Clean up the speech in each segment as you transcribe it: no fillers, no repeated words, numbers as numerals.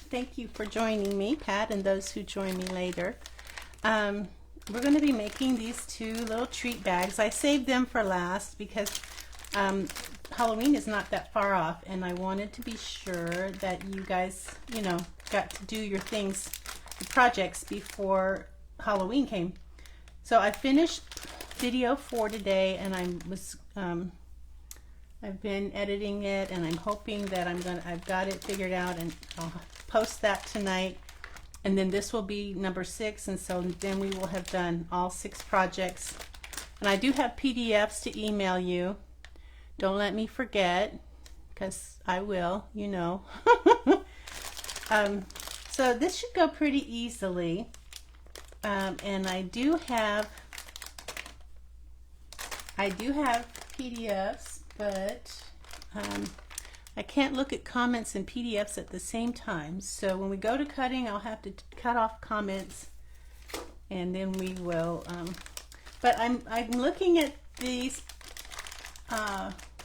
Thank you for joining me, Pat, and those who join me later. We're going to be making these two little treat bags. I saved them for last because Halloween is not that far off, and I wanted to be sure that you guys, you know, got to do your things, the projects before Halloween came. So I finished video 4 today, and I've been editing it, and I'm hoping that I've got it figured out, and I'll post that tonight. And then this will be number 6, and so then we will have done all 6 projects. And I do have PDFs to email you. Don't let me forget, because I will, you know. So this should go pretty easily. And I do have PDFs, but I can't look at comments and PDFs at the same time. So when we go to cutting, I'll have to cut off comments, and then we will. But I'm looking at these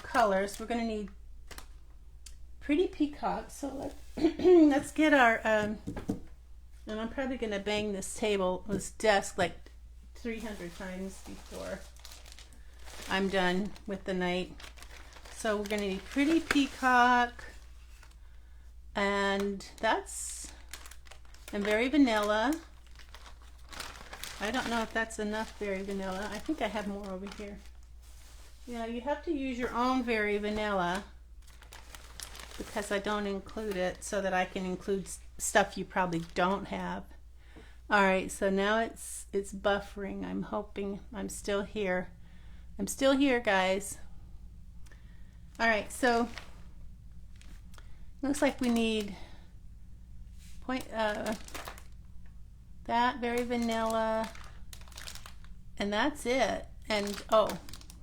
colors. We're going to need Pretty Peacock. So let's get our. And I'm probably going to bang this desk like 300 times before I'm done with the night. So we're going to need Pretty Peacock, and Very Vanilla. I don't know if that's enough Very Vanilla. I think I have more over here. Yeah, you have to use your own Very Vanilla because I don't include it, so that I can include stuff you probably don't have. All right, so now it's buffering. I'm hoping I'm still here. I'm still here, guys. All right, so looks like we need that Very Vanilla, and that's it. And oh,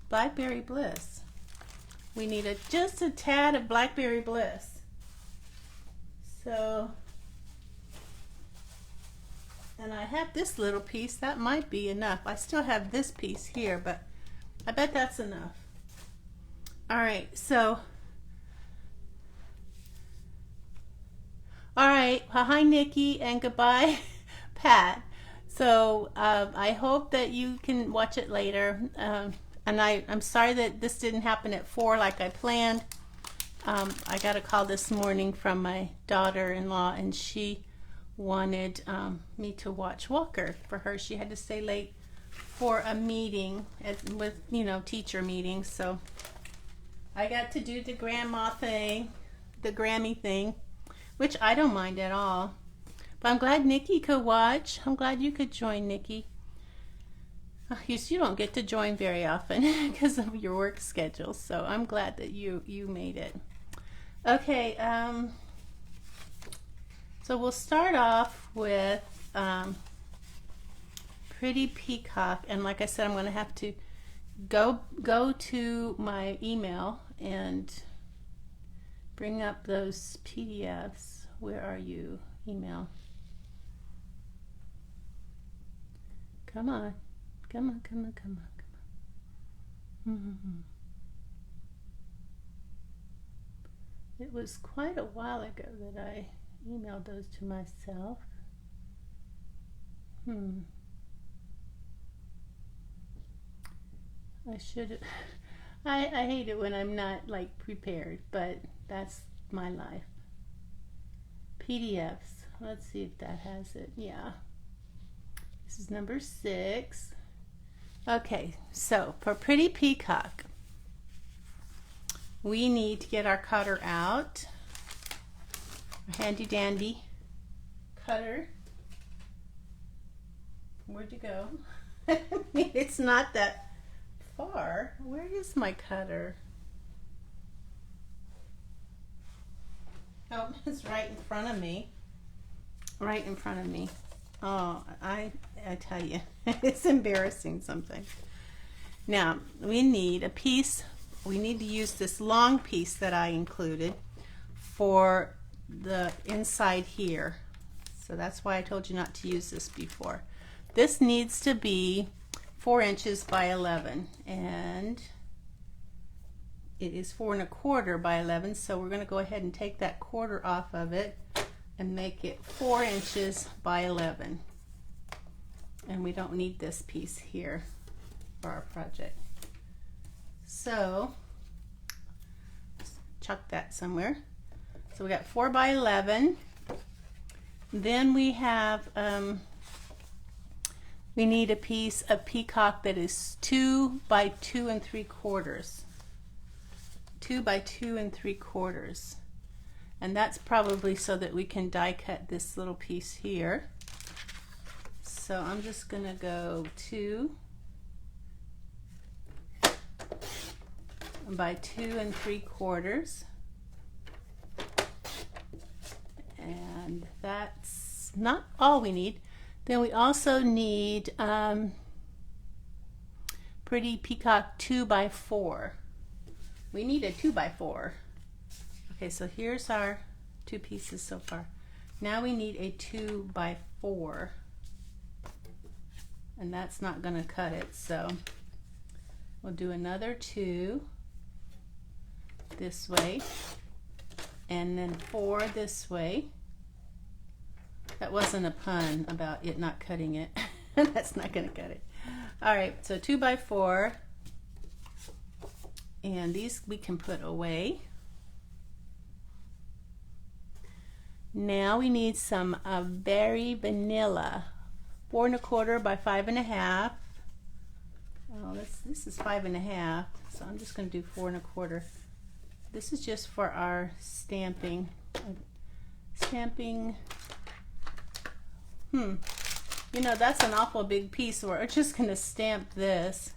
Blackberry Bliss. We need just a tad of Blackberry Bliss. So, and I have this little piece. That might be enough. I still have this piece here, but I bet that's enough. All right, so, all right, hi Nikki, and goodbye Pat. So I hope that you can watch it later, and I'm sorry that this didn't happen at 4 like I planned. I got a call this morning from my daughter-in-law, and she wanted me to watch Walker for her. She had to stay late for a meeting with, you know, teacher meetings, so I got to do the grandma thing, the Grammy thing, which I don't mind at all. But I'm glad Nikki could watch. I'm glad you could join, Nikki. You don't get to join very often because of your work schedule, so I'm glad that you made it. Okay, so we'll start off with Pretty Peacock, and like I said, I'm going to have to go to my email and bring up those PDFs. Where are you, email? Come on. It was quite a while ago that I emailed those to myself. I should. I hate it when I'm not like prepared, but that's my life. PDFs. Let's see if that has it. Yeah. This is number 6. Okay, so for Pretty Peacock, we need to get our cutter out. Our handy dandy cutter. Where'd you go? I mean, it's not that far. Where is my cutter? Oh, it's right in front of me. Right in front of me. Oh, I tell you, it's embarrassing sometimes. Now, we need a piece. We need to use this long piece that I included for the inside here. So that's why I told you not to use this before. This needs to be 4 inches by 11, and it is 4 1/4 by 11, so we're going to go ahead and take that quarter off of it. and make it 4 inches by 11. And we don't need this piece here for our project. So chuck that somewhere. So we got 4 by 11. Then we have we need a piece of peacock that is 2 by 2 3/4. 2 by 2 3/4. And that's probably so that we can die cut this little piece here. So I'm just gonna go 2 by 2 3/4. And that's not all we need. Then we also need pretty peacock 2 by 4. We need a 2 by 4. Okay, so here's our 2 pieces so far. Now we need a 2 by 4. And that's not going to cut it, so we'll do another 2 this way, and then 4 this way. That wasn't a pun about it not cutting it. That's not going to cut it. All right, so 2 by 4, and these we can put away. Now we need some Berry Vanilla, 4 1/4 by 5 1/2. Oh, this is 5 1/2, so I'm just going to do 4 1/4. This is just for our stamping. You know, that's an awful big piece. We're just going to stamp this,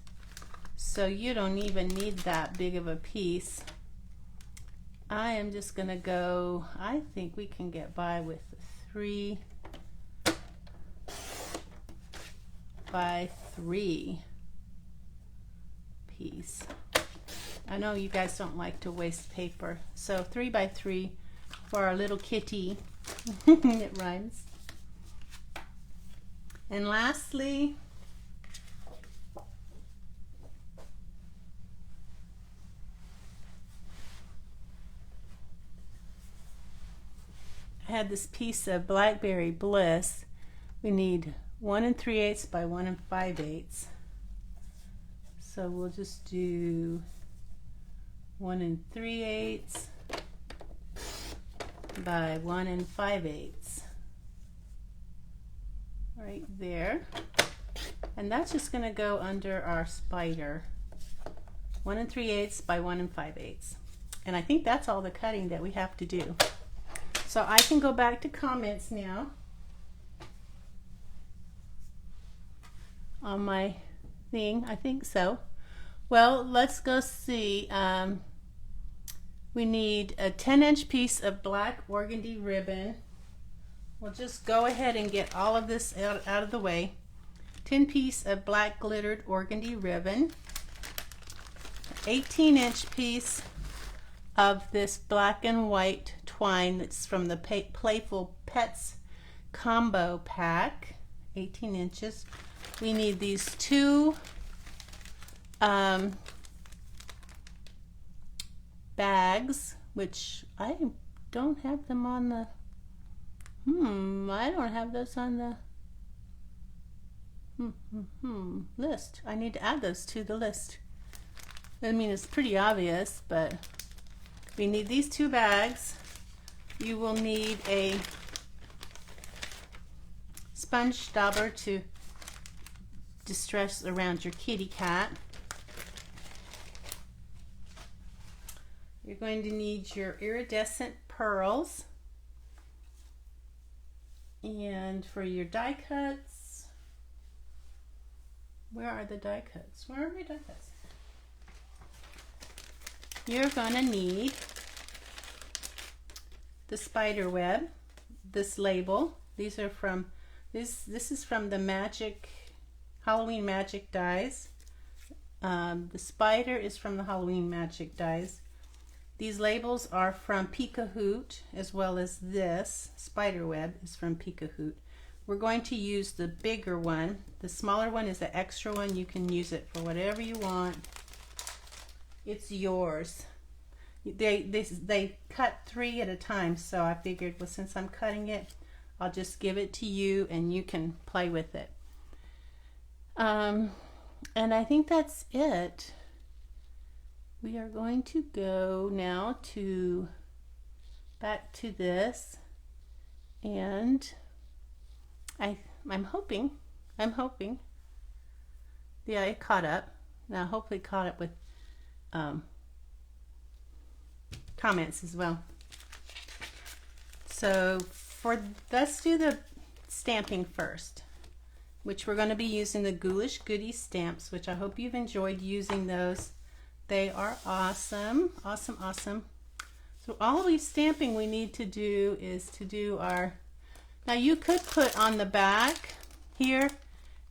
so you don't even need that big of a piece. I am just going to go, I think we can get by with 3 by 3 piece. I know you guys don't like to waste paper, so 3 by 3 for our little kitty. It rhymes. And lastly, I had this piece of Blackberry Bliss. We need 1 3/8 by 1 5/8. So we'll just do 1 3/8 by 1 5/8. Right there. And that's just going to go under our spider. 1 3/8 by 1 5/8. And I think that's all the cutting that we have to do. So I can go back to comments now on my thing. I think so. Well, let's go see. We need a 10-inch piece of black organdy ribbon. We'll just go ahead and get all of this out of the way. 10 piece of black glittered organdy ribbon. 18-inch piece of this black and white twine that's from the Playful Pets combo pack. 18 inches. We need these 2 bags, which I don't have them on the I don't have those on the list. I need to add those to the list. I mean, it's pretty obvious, but we need these 2 bags. You will need a sponge dauber to distress around your kitty cat. You're going to need your iridescent pearls. And for your die cuts, where are the die cuts? Where are my die cuts? You're going to need the spider web, this label. These are from, this is from the Halloween Magic dies. The spider is from the Halloween Magic dies. These labels are from Peek-a-Hoot, as well as this spider web is from Peek-a-Hoot. We're going to use the bigger one. The smaller one is the extra one. You can use it for whatever you want. It's yours. They cut 3 at a time, so I figured, well, since I'm cutting it, I'll just give it to you and you can play with it. And I think that's it. We are going to go now to back to this, and I'm hoping, yeah, it caught up. Now hopefully it caught up with comments as well. So let's do the stamping first, which we're going to be using the Ghoulish Goodies stamps, which I hope you've enjoyed using those. They are awesome, awesome, awesome. So all the stamping we need to do is to do our, now you could put on the back here,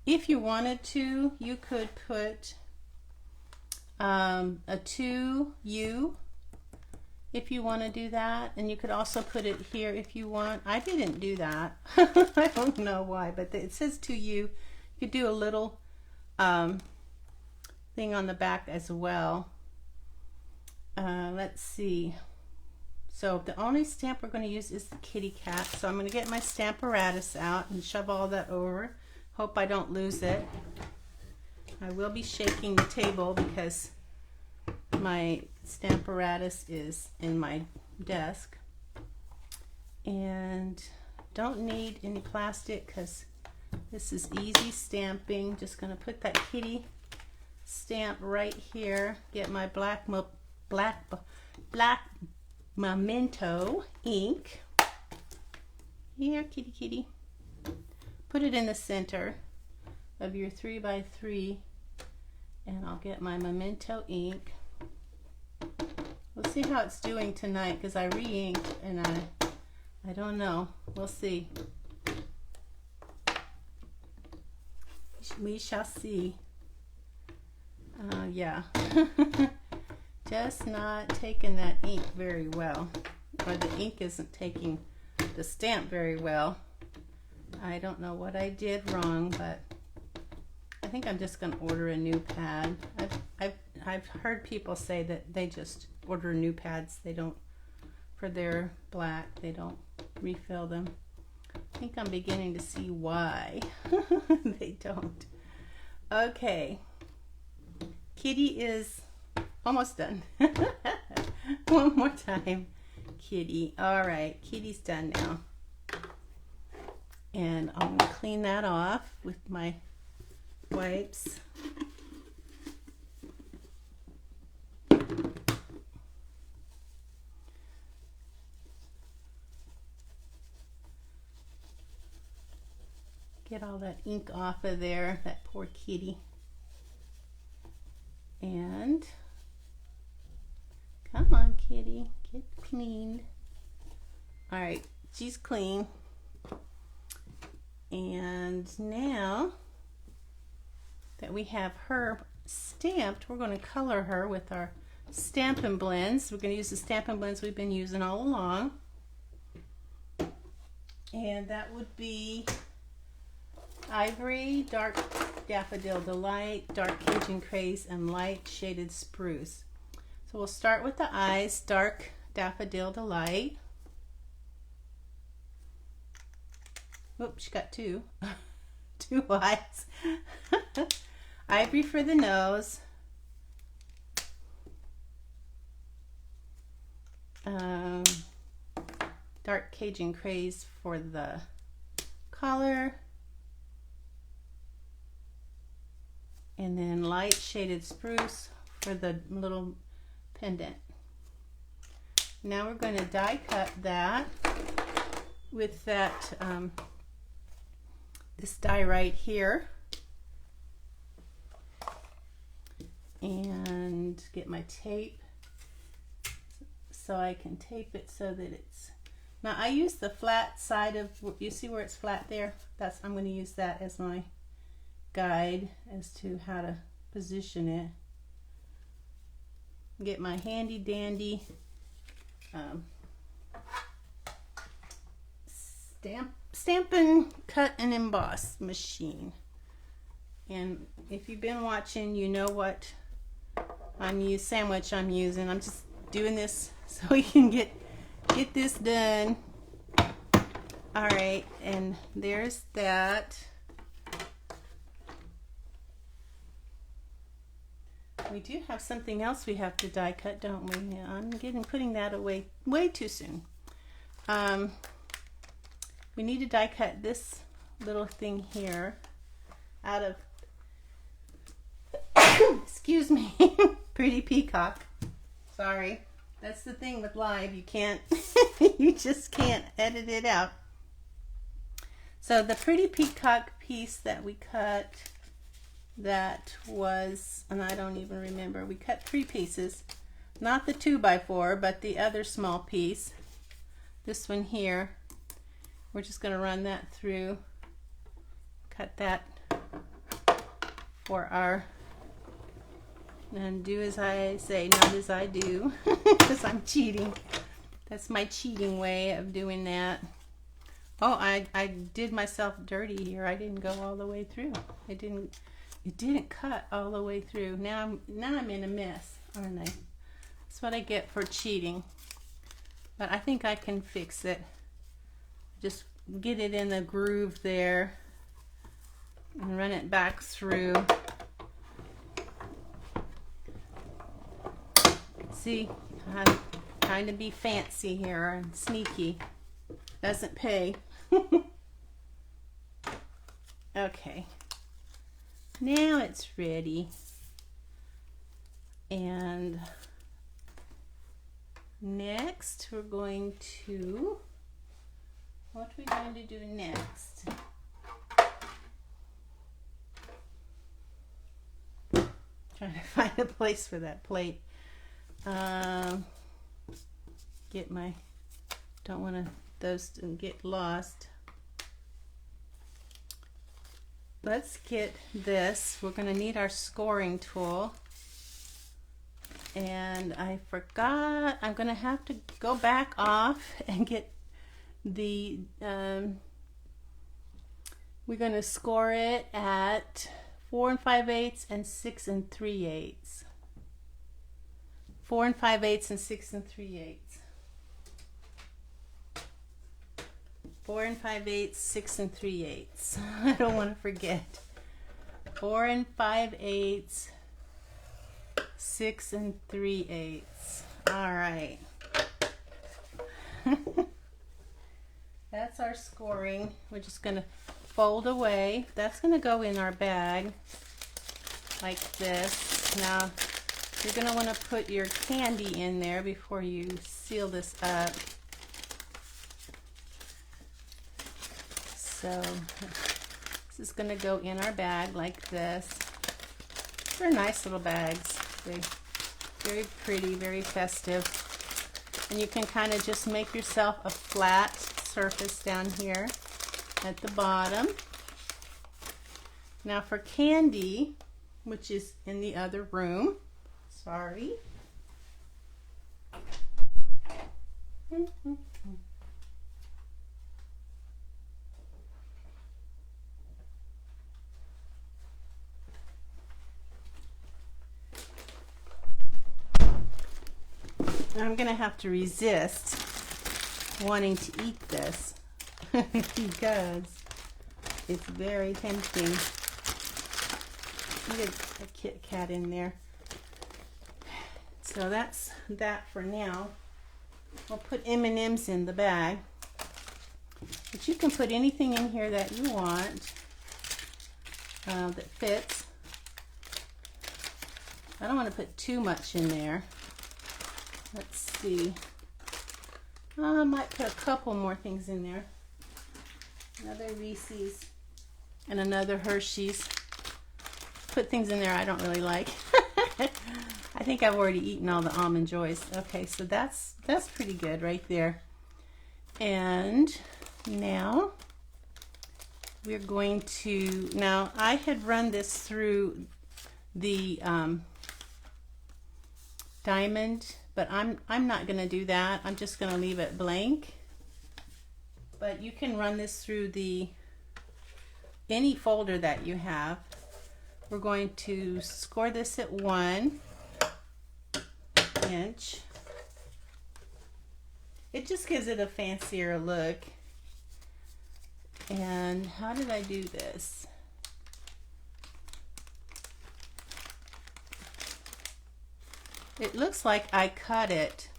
if you wanted to, you could put a 2U if you want to do that, and you could also put it here if you want. I didn't do that. I don't know why, but it says 2U. You could do a little thing on the back as well. Let's see. So the only stamp we're going to use is the kitty cat. So I'm going to get my Stamparatus out and shove all that over. Hope I don't lose it. I will be shaking the table because my Stamparatus is in my desk. And don't need any plastic because this is easy stamping. Just going to put that kitty stamp right here. Get my black memento ink. Here, kitty kitty. Put it in the center of your 3x3, and I'll get my memento ink. We'll see how it's doing tonight because I re-inked and I don't know. We'll see. We shall see. Yeah. Just not taking that ink very well, or the ink isn't taking the stamp very well. I don't know what I did wrong, but I think I'm just going to order a new pad. I've heard people say that they just order new pads. They don't, for their black, they don't refill them. I think I'm beginning to see why they don't. Okay, kitty is almost done. One more time, kitty. All right, kitty's done now. And I'm going to clean that off with my wipes. Get all that ink off of there, that poor kitty. And come on, kitty, get cleaned. All right, she's clean. And now that we have her stamped, we're going to color her with our Stampin' blends. We're going to use the Stampin' blends we've been using all along. And that would be Ivory, Dark Daffodil Delight, Dark Cajun Craze, and Light Shaded Spruce. So we'll start with the eyes, Dark Daffodil Delight. Oops, she got two. Two eyes. Ivory for the nose. Dark Cajun Craze for the collar. And then Light Shaded Spruce for the little pendant. Now we're going to die cut that with that this die right here, and get my tape so I can tape it so that it's, now I use the flat side of, you see where it's flat there? That's, I'm going to use that as my guide as to how to position it. Get my handy dandy Stampin' cut and emboss machine. And if you've been watching, you know what sandwich I'm using. I'm just doing this so we can get this done. All right, and there's that. We do have something else we have to die cut, don't we? Yeah, I'm putting that away way too soon. We need to die cut this little thing here out of excuse me, Pretty Peacock. Sorry, that's the thing with live, you can't you just can't edit it out. So the Pretty Peacock piece that we cut, that was, and I don't even remember, we cut 3 pieces, not the 2x4 but the other small piece, this one here. We're just going to run that through, cut that for our, and do as I say, not as I do, because I'm cheating. That's my cheating way of doing that. Oh, I did myself dirty here. I didn't go all the way through. It didn't cut all the way through. Now I'm in a mess, aren't I? That's what I get for cheating. But I think I can fix it. Just get it in the groove there and run it back through. See, I'm trying to be fancy here and sneaky. Doesn't pay. Okay. Now it's ready. And next we're going to, what are we going to do next? Trying to find a place for that plate. Get my, don't want to, those to get lost. Let's get this. We're going to need our scoring tool. And I forgot, I'm going to have to go back off and get the, we're going to score it at 4 5/8 and 6 3/8. 4 5/8 and 6 3/8. 4 5/8, 6 3/8. I don't want to forget. 4 5/8, 6 3/8. All right. That's our scoring. We're just going to fold away. That's going to go in our bag like this. Now, you're going to want to put your candy in there before you seal this up. So this is going to go in our bag like this. They're nice little bags. They're very pretty, very festive. And you can kind of just make yourself a flat surface down here at the bottom. Now for candy, which is in the other room. Sorry. I'm going to have to resist wanting to eat this because it's very tempting. Get a Kit Kat in there. So that's that for now. We'll put M&Ms in the bag. But you can put anything in here that you want that fits. I don't want to put too much in there. Let's see. I might put a couple more things in there. Another Reese's and another Hershey's. Put things in there I don't really like. I think I've already eaten all the Almond Joys. Okay, so that's pretty good right there. And now we're going to, now I had run this through the diamond, but I'm not going to do that. I'm just going to leave it blank. But you can run this through the any folder that you have. We're going to score this at 1 inch. it just gives it a fancier look. And how did I do this? It looks like I cut it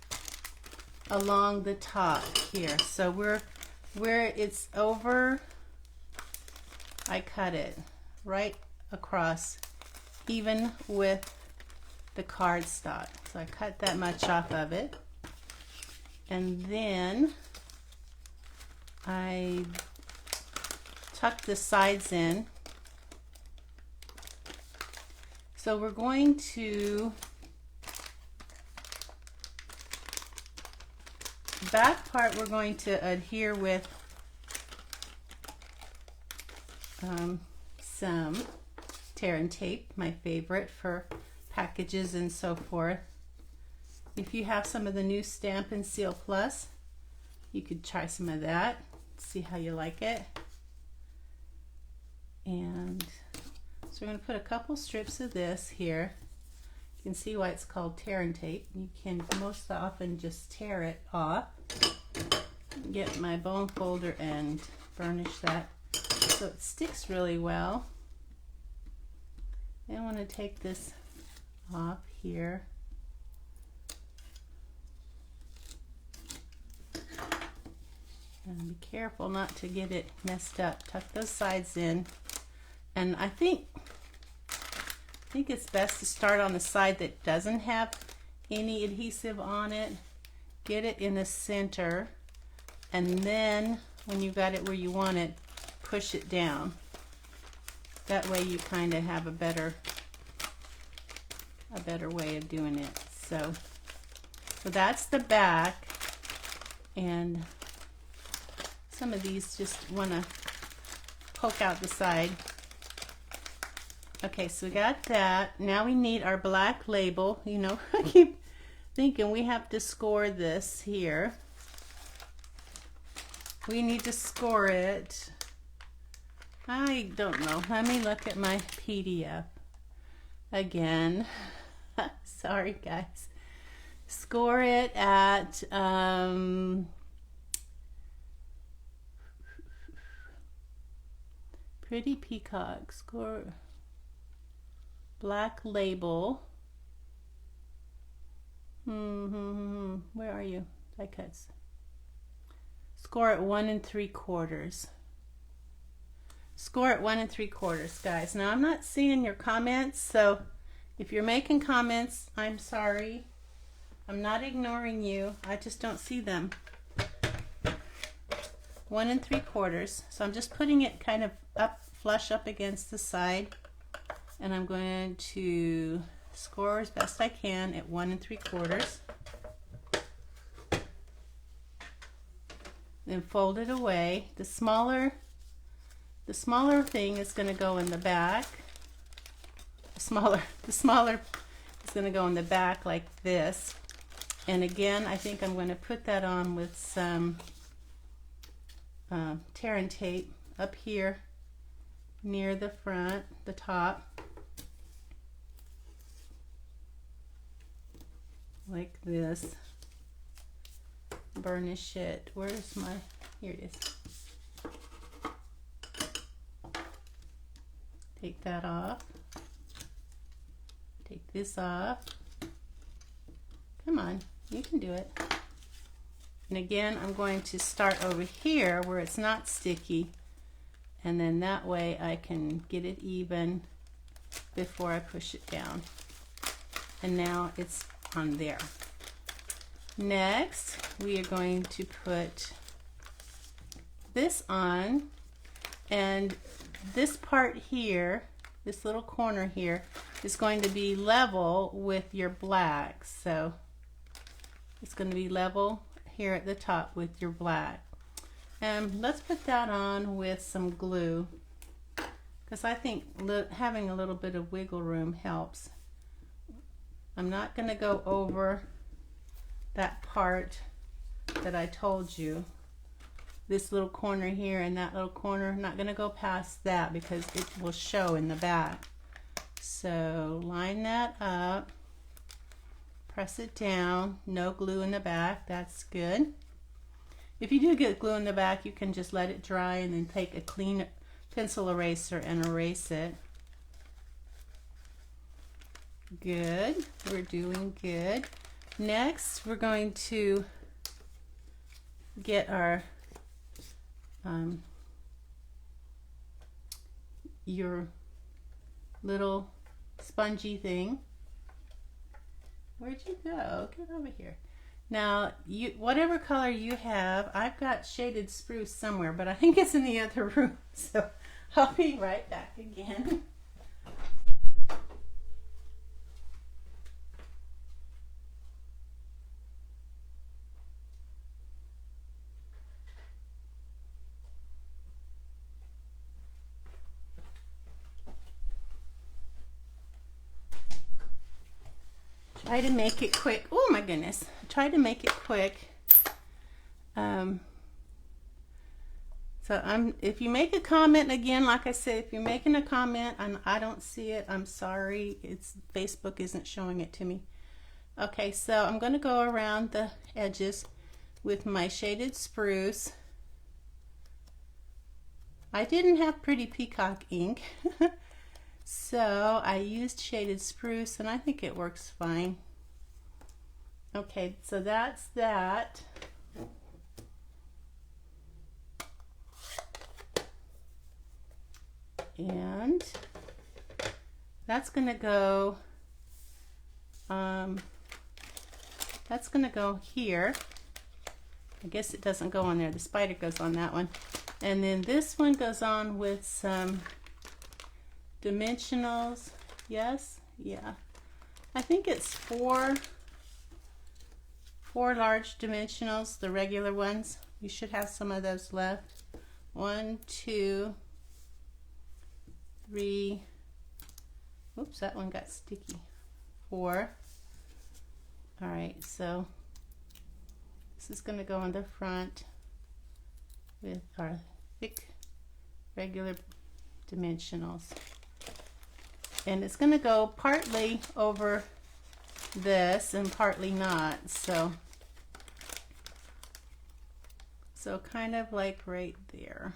along the top here. So where it's over, I cut it right across, even with the cardstock. So I cut that much off of it. And then I tuck the sides in. So we're going to, the back part we're going to adhere with some tear and tape, my favorite for packages and so forth. If you have some of the new Stampin' Seal Plus, you could try some of that, see how you like it. And so we're going to put a couple strips of this here. You can see why it's called tear and tape. You can most often just tear it off. Get my bone folder and burnish that so it sticks really well. Then I want to take this off here. And be careful not to get it messed up. Tuck those sides in. And I think it's best to start on the side that doesn't have any adhesive on it. Get it in the center, and then when you got it where you want it, push it down. That way you kind of have a better way of doing it. So that's the back, and some of these just want to poke out the side. Okay, so we got that. Now we need our black label. You know, I keep thinking we have to score this here. We need to score it. I don't know. Let me look at my PDF again. Sorry, guys. Score it at Pretty Peacock. Score black label. Where are you? Die cuts. Score at 1 3/4. Score at 1 3/4, guys. Now I'm not seeing your comments, so if you're making comments, I'm sorry. I'm not ignoring you. I just don't see them. 1 3/4. So I'm just putting it kind of up, flush up against the side, and I'm going to score as best I can at 1 3/4. Then fold it away. The smaller thing is going to go in the back. The smaller is going to go in the back like this. And again, I think I'm going to put that on with some tear and tape up here near the front, the top, like this. Burnish it. Where's my, here it is. Take that off. Take this off. Come on, you can do it. And again, I'm going to start over here where it's not sticky, and then that way I can get it even before I push it down. And now it's on there. Next, we are going to put this on, and this part here, this little corner here, is going to be level with your black. So it's going to be level here at the top with your black. And let's put that on with some glue, because I think having a little bit of wiggle room helps. I'm not going to go over that part that I told you, this little corner here and that little corner. I'm not going to go past that because it will show in the back. So line that up, press it down, no glue in the back, that's good. If you do get glue in the back, you can just let it dry and then take a clean pencil eraser and erase it. Good, we're doing good. Next, we're going to get our your little spongy thing. Where'd you go? Get over here. Now, whatever color you have, I've got shaded spruce somewhere, but I think it's in the other room, so I'll be right back again. Try to make it quick. Oh my goodness. Try to make it quick. If you make a comment, again, like I said, if you're making a comment and I don't see it, I'm sorry. Facebook isn't showing it to me. Okay, so I'm going to go around the edges with my shaded spruce. I didn't have pretty peacock ink. So I used shaded spruce and I think it works fine. Okay, so that's that. And that's gonna go here. I guess it doesn't go on there. The spider goes on that one. And then this one goes on with some dimensionals. Yes, yeah, I think it's four large dimensionals, the regular ones. You should have some of those left. 1, 2, 3. Oops, that one got sticky. 4. All right, so this is going to go on the front with our thick regular dimensionals. And it's going to go partly over this and partly not, so kind of like right there.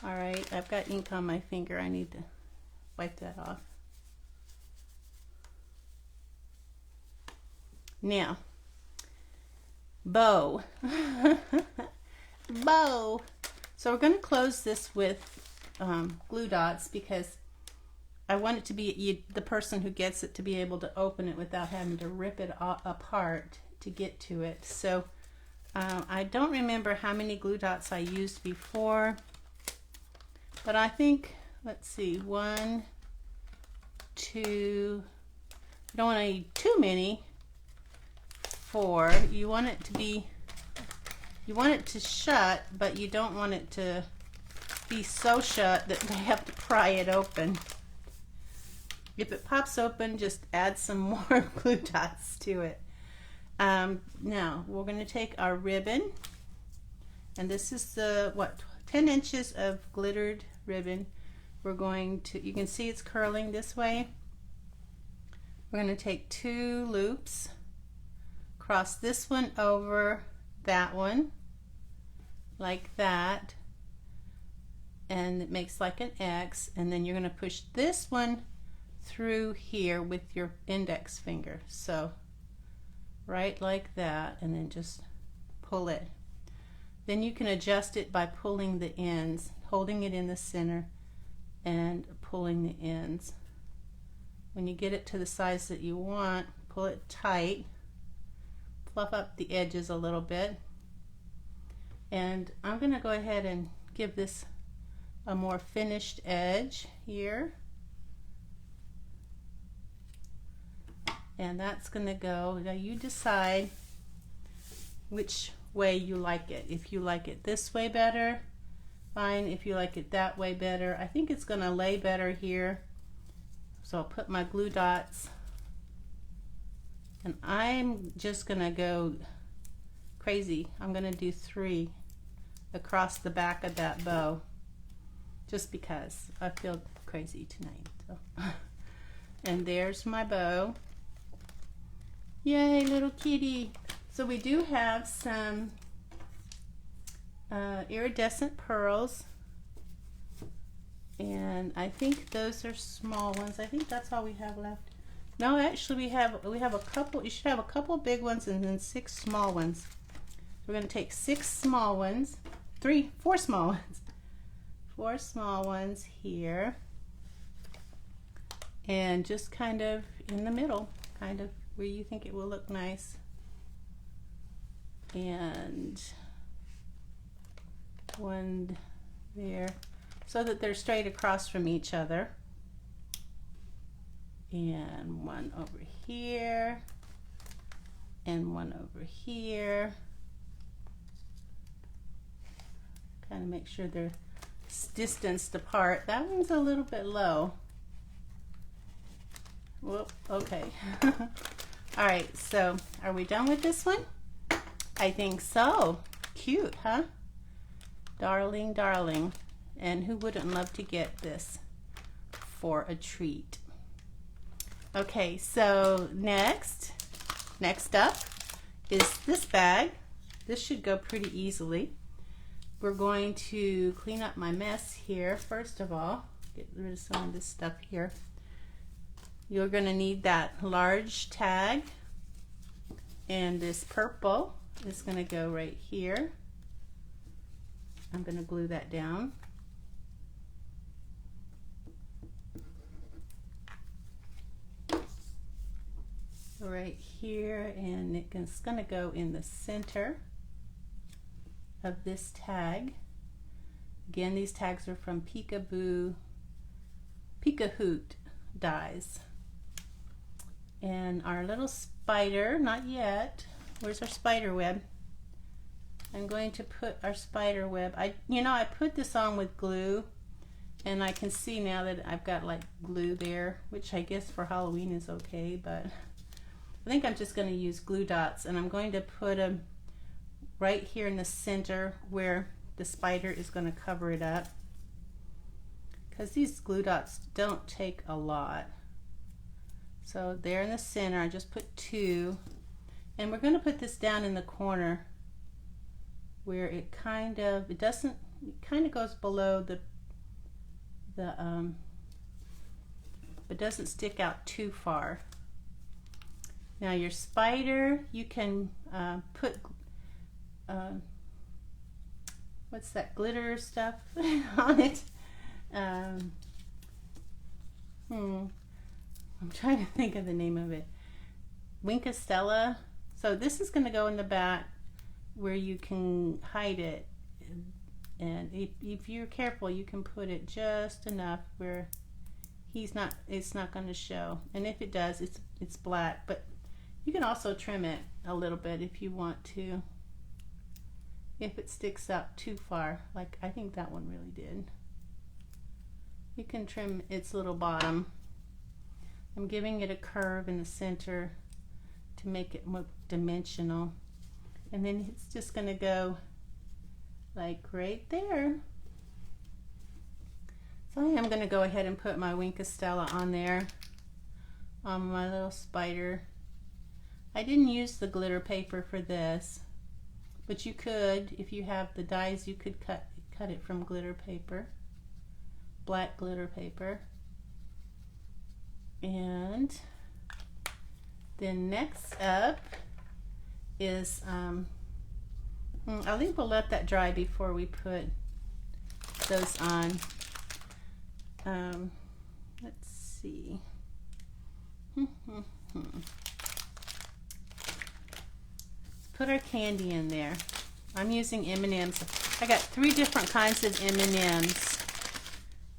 All right, I've got ink on my finger. I need to wipe that off. Now, bow. Bow. So we're going to close this with glue dots because I want it to be the person who gets it to be able to open it without having to rip it apart to get to it. So I don't remember how many glue dots I used before, but I think, let's see, 1, 2, you don't want to need too many. 4, you want it to be, you want it to shut, but you don't want it to be so shut that they have to pry it open. If it pops open, just add some more glue dots to it. Now we're going to take our ribbon, and this is the 10 inches of glittered ribbon. We're going to, you can see it's curling this way. We're going to take 2 loops, cross this one over that one like that, and it makes like an X, and then you're going to push this one through here with your index finger, so right like that, and then just pull it. Then you can adjust it by pulling the ends, holding it in the center and pulling the ends. When you get it to the size that you want, pull it tight, fluff up the edges a little bit, and I'm going to go ahead and give this a more finished edge here. And that's going to go, now you decide which way you like it. If you like it this way better, fine. If you like it that way better, I think it's going to lay better here. So I'll put my glue dots, and I'm just going to go crazy. I'm going to do 3 across the back of that bow, just because I feel crazy tonight. So. And there's my bow. Yay, little kitty. So we do have some iridescent pearls, and I think those are small ones. I think that's all we have left. No, actually we have a couple. You should have a couple big ones and then 6 small ones. We're going to take 6 small ones, 4 small ones, 4 small ones here, and just kind of in the middle, kind of where you think it will look nice. And one there, so that they're straight across from each other. And one over here, and one over here. Kind of make sure they're distanced apart. That one's a little bit low. Whoop, okay. All right, so are we done with this one? I think so. Cute, huh? Darling, darling. And who wouldn't love to get this for a treat? Okay, so next up is this bag. This should go pretty easily. We're going to clean up my mess here. First of all, get rid of some of this stuff here. You're going to need that large tag, and this purple is going to go right here. I'm going to glue that down. Right here, and it's going to go in the center of this tag. Again, these tags are from Peekaboo Hoot dies. And our little spider, not yet. Where's our spider web? I'm going to put our spider web. I put this on with glue, and I can see now that I've got like glue there, which I guess for Halloween is okay, but I think I'm just going to use glue dots, and I'm going to put them right here in the center where the spider is going to cover it up, because these glue dots don't take a lot. So there in the center, I just put 2, and we're going to put this down in the corner where it kind of goes below but doesn't stick out too far. Now your spider, you can put what's that glitter stuff on it? I'm trying to think of the name of it. Winkastella. So this is going to go in the back where you can hide it, and if you're careful, you can put it just enough where it's not going to show. And if it does, it's black, but you can also trim it a little bit if you want to. If it sticks out too far, like I think that one really did, you can trim its little bottom. I'm giving it a curve in the center to make it more dimensional, and then it's just going to go like right there. So I am going to go ahead and put my Winkastella on there, on my little spider. I didn't use the glitter paper for this, but you could, if you have the dies, you could cut it from glitter paper, black glitter paper. And then next up is, I think we'll let that dry before we put those on. Let's see. Put our candy in there. I'm using M&Ms. I got 3 different kinds of M&Ms.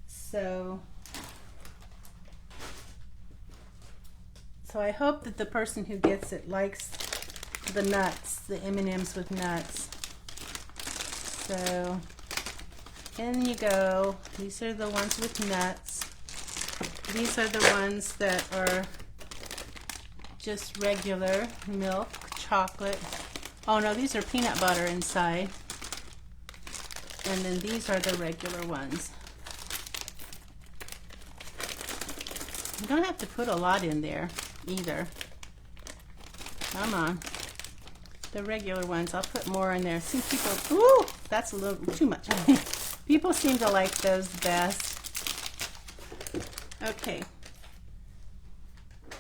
So I hope that the person who gets it likes the nuts, the M&Ms with nuts. So in you go. These are the ones with nuts. These are the ones that are just regular milk, chocolate. Oh no, these are peanut butter inside. And then these are the regular ones. You don't have to put a lot in there either. Come on. the regular ones. I'll put more in there. See, people, ooh, that's a little too much. People seem to like those best. Okay.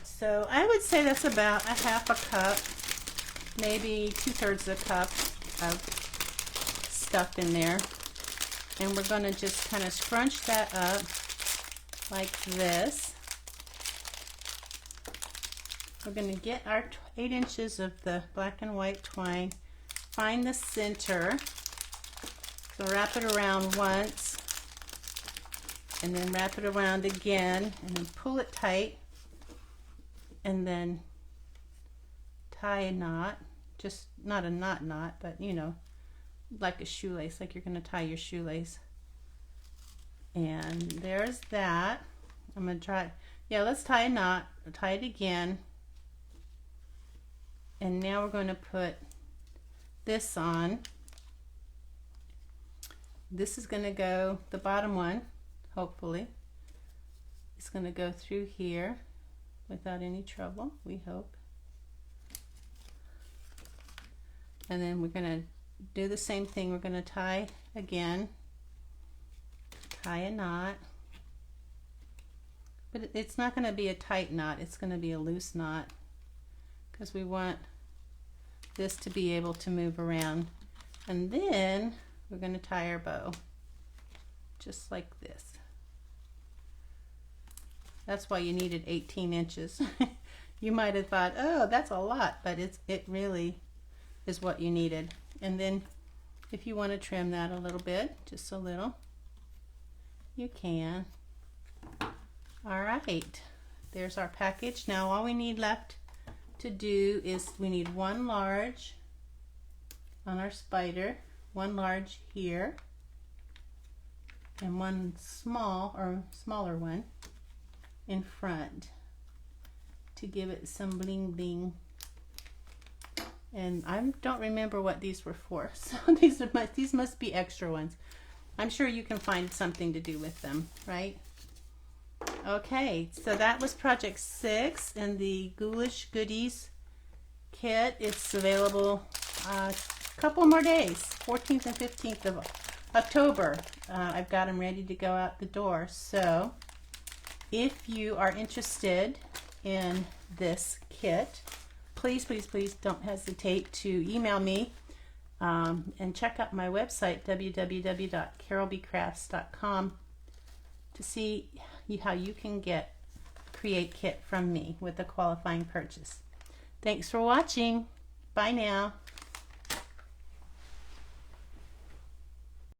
So I would say that's about a half a cup, maybe 2/3 a cup of stuff in there. And we're going to just kind of scrunch that up like this. We're going to get our 8 inches of the black and white twine, find the center, so wrap it around once, and then wrap it around again, and then pull it tight, and then tie a knot, just not a knot, but you know, like a shoelace, like you're going to tie your shoelace. And there's that. I'm going to try, yeah, let's tie a knot, tie it again. And now we're going to put this on. This is going to go, the bottom one, hopefully, it's going to go through here without any trouble, we hope. And then we're going to do the same thing. We're going to tie again, tie a knot, but it's not going to be a tight knot, it's going to be a loose knot, because we want this to be able to move around. And then we're going to tie our bow just like this. That's why you needed 18 inches. You might have thought, oh, that's a lot, but it really is what you needed. And then if you want to trim that a little bit, just a little, you can. All right, there's our package. Now all we need left to do is we need one large on our spider, one large here, and one small or smaller one in front to give it some bling bling. And I don't remember what these were for, so these must be extra ones. I'm sure you can find something to do with them, right? Okay, so that was project 6 in the Ghoulish Goodies kit. It's available a couple more days, 14th and 15th of October. I've got them ready to go out the door. So if you are interested in this kit, please, please, please don't hesitate to email me and check out my website, www.carolbcrafts.com, to see how you can get a Create Kit from me with a qualifying purchase. Thanks for watching. Bye now.